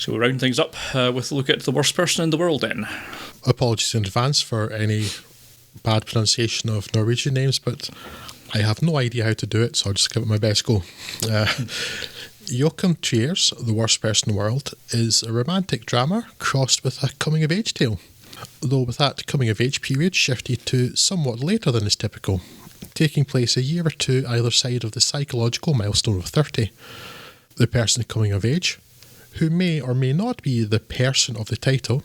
So we round things up with a look at the worst person in the world then. Apologies in advance for any bad pronunciation of Norwegian names, but I have no idea how to do it, so I'll just give it my best go. Joachim Trier's The Worst Person in the World is a romantic drama crossed with a coming-of-age tale, though with that coming-of-age period shifted to somewhat later than is typical, taking place a year or two either side of the psychological milestone of 30. The person coming of age, who may or may not be the person of the title,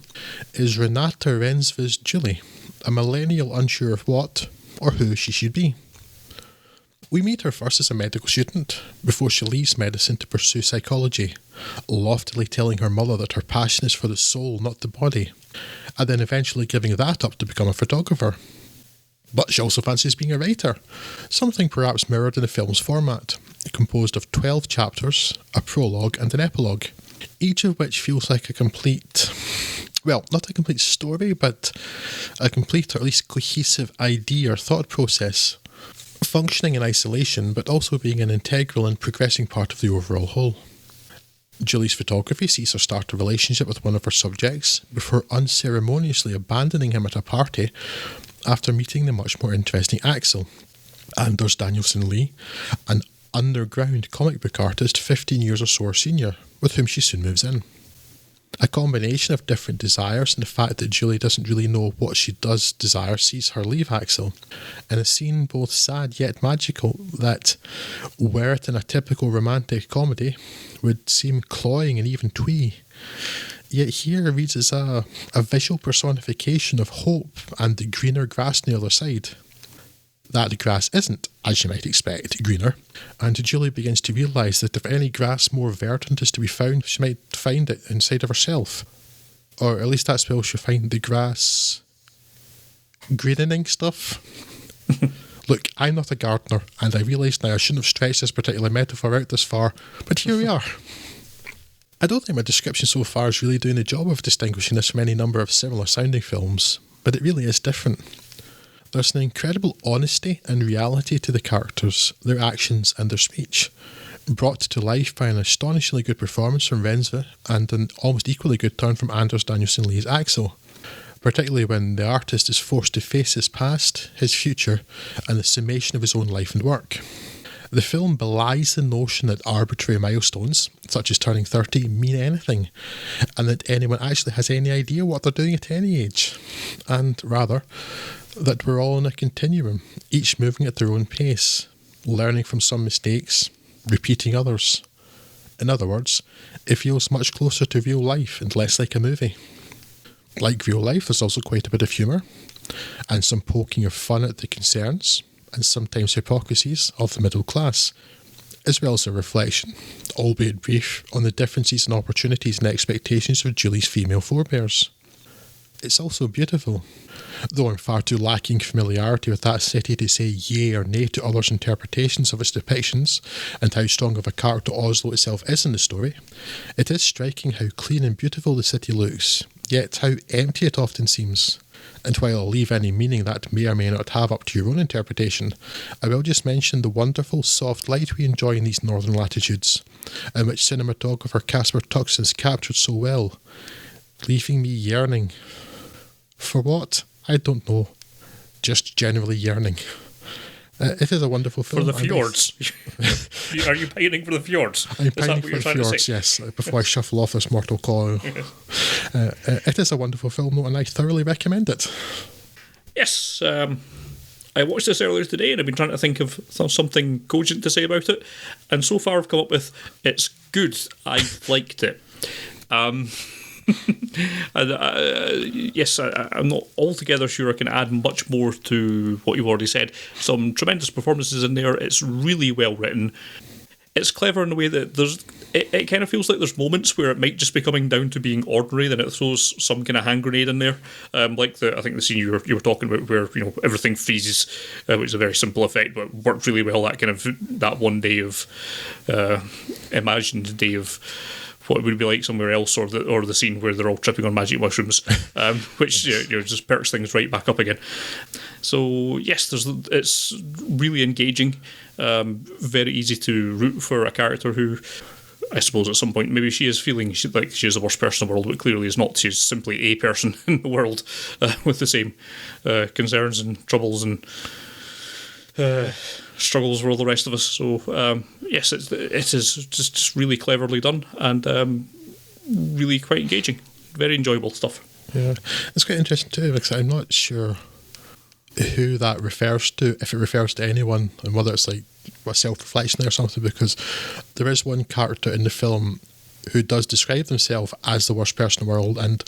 is Renata Rensva's Julie, a millennial unsure of what or who she should be. We meet her first as a medical student, before she leaves medicine to pursue psychology, loftily telling her mother that her passion is for the soul, not the body, and then eventually giving that up to become a photographer. But she also fancies being a writer, something perhaps mirrored in the film's format, composed of 12 chapters, a prologue and an epilogue, each of which feels like a complete, well, not a complete story, but a complete or at least cohesive idea or thought process, functioning in isolation but also being an integral and progressing part of the overall whole. Julie's photography sees her start a relationship with one of her subjects before unceremoniously abandoning him at a party after meeting the much more interesting Axel, Anders Danielsen Lee, an underground comic book artist 15 years or so her senior, with whom she soon moves in. A combination of different desires and the fact that Julie doesn't really know what she does desire sees her leave Axel, in a scene both sad yet magical that, were it in a typical romantic comedy, would seem cloying and even twee. Yet here reads as a visual personification of hope and the greener grass on the other side. That grass isn't, as you might expect, greener, and Julie begins to realise that if any grass more verdant is to be found, she might find it inside of herself. Or at least that's where she'll find the grass greenening stuff. Look, I'm not a gardener, and I realise now I shouldn't have stretched this particular metaphor out this far, but here we are. I don't think my description so far is really doing the job of distinguishing this from any number of similar sounding films, but it really is different. There's an incredible honesty and reality to the characters, their actions and their speech, brought to life by an astonishingly good performance from Rensva and an almost equally good turn from Anders Danielsen Lee's Axel, particularly when the artist is forced to face his past, his future, and the summation of his own life and work. The film belies the notion that arbitrary milestones, such as turning 30, mean anything, and that anyone actually has any idea what they're doing at any age, and rather, that we're all on a continuum, each moving at their own pace, learning from some mistakes, repeating others. In other words, it feels much closer to real life and less like a movie. Like real life, there's also quite a bit of humour, and some poking of fun at the concerns, and sometimes hypocrisies, of the middle class, as well as a reflection, albeit brief, on the differences and opportunities and expectations of Julie's female forebears. It's also beautiful, though I'm far too lacking familiarity with that city to say yea or nay to others' interpretations of its depictions and how strong of a character Oslo itself is in the story. It is striking how clean and beautiful the city looks, yet how empty it often seems. And while I'll leave any meaning that may or may not have up to your own interpretation, I will just mention the wonderful soft light we enjoy in these northern latitudes, and which cinematographer Casper Tuxen has captured so well, leaving me yearning. For what? I don't know. Just generally yearning. It is a wonderful film. For the fjords. Are you pining for the fjords? I'm pining for the fjords, yes, before I shuffle off this mortal coil. It is a wonderful film, though, and I thoroughly recommend it. Yes, I watched this earlier today, and I've been trying to think of something cogent to say about it, and so far I've come up with, it's good, I liked it. Yes, I'm not altogether sure I can add much more to what you've already said. Some tremendous performances in there. It's really well written. It's clever in the way that it kind of feels like there's moments where it might just be coming down to being ordinary, then it throws some kind of hand grenade in there, like I think the scene you were talking about where everything freezes, which is a very simple effect, but worked really well. That one day of imagined day of what it would be like somewhere else, or the scene where they're all tripping on magic mushrooms, which just perks things right back up again. So yes, it's really engaging, very easy to root for a character who I suppose at some point maybe she is feeling like she's the worst person in the world, but clearly is not. She's simply a person in the world with the same concerns and troubles and struggles with all the rest of us. So yes, it is just really cleverly done and really quite engaging. Very enjoyable stuff. Yeah, it's quite interesting too, because I'm not sure who that refers to, if it refers to anyone, and whether it's like a self-reflection or something, because there is one character in the film who does describe themselves as the worst person in the world, and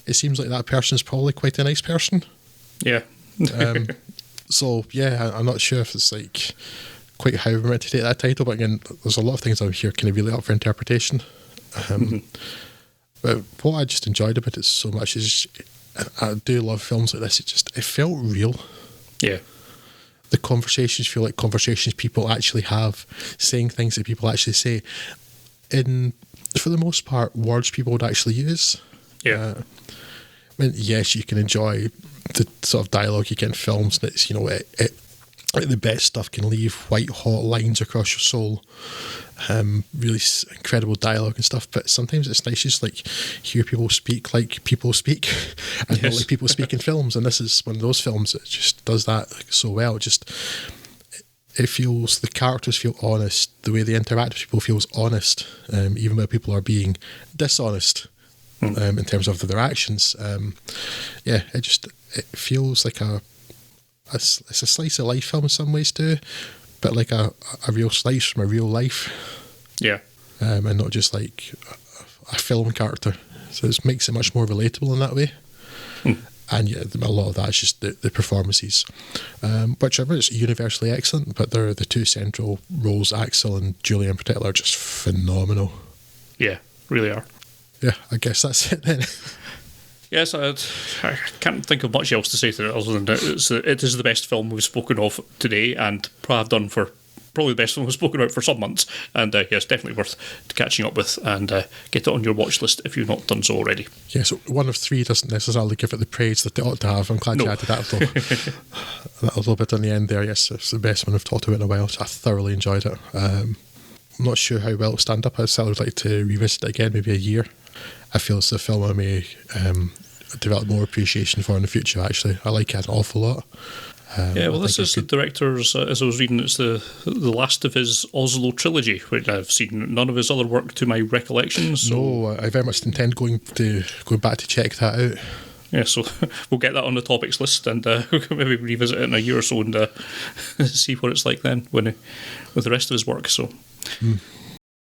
it seems like that person is probably quite a nice person. Yeah. So yeah, I'm not sure if it's like quite how we're meant to take that title, but again, there's a lot of things out here kind of really up for interpretation. But what I just enjoyed about it so much is, I do love films like this. It felt real. Yeah. The conversations feel like conversations people actually have, saying things that people actually say, in, for the most part, words people would actually use. Yeah. I mean, yes, you can enjoy the sort of dialogue you get in films. That's, you know, it like the best stuff can leave white hot lines across your soul. Really incredible dialogue and stuff, but sometimes it's nice just like hear people speak like people speak and not like people speak in films, and this is one of those films that just does that so well. It feels, the characters feel honest, the way they interact with people feels honest, even when people are being dishonest in terms of their actions. It feels like it's a slice of life film in some ways too, but like a real slice from a real life. Yeah. And not just like a film character. So it makes it much more relatable in that way. And yeah, a lot of that is just the performances, which are universally excellent, but they're the two central roles, Axel and Julia in particular, are just phenomenal. Yeah, really are. Yeah, I guess that's it then. Yes, I can't think of much else to say to it other than it is the best film we've spoken of today, and have done for probably the best film we've spoken about for some months. And yes, definitely worth catching up with, and get it on your watch list if you've not done so already. Yeah, so one of three doesn't necessarily give it the praise that it ought to have. I'm glad you added that little bit on the end there. Yes, it's the best one I've talked about in a while, so I thoroughly enjoyed it. I'm not sure how well it'll stand up. I would like to revisit it again, maybe a year. I feel it's a film I may develop more appreciation for in the future, actually. I like it an awful lot. This is the director's, as I was reading, it's the last of his Oslo trilogy, which I've seen none of his other work to my recollection. So. No, I very much intend going back to check that out. Yeah, so we'll get that on the topics list, and maybe revisit it in a year or so and see what it's like then with the rest of his work. So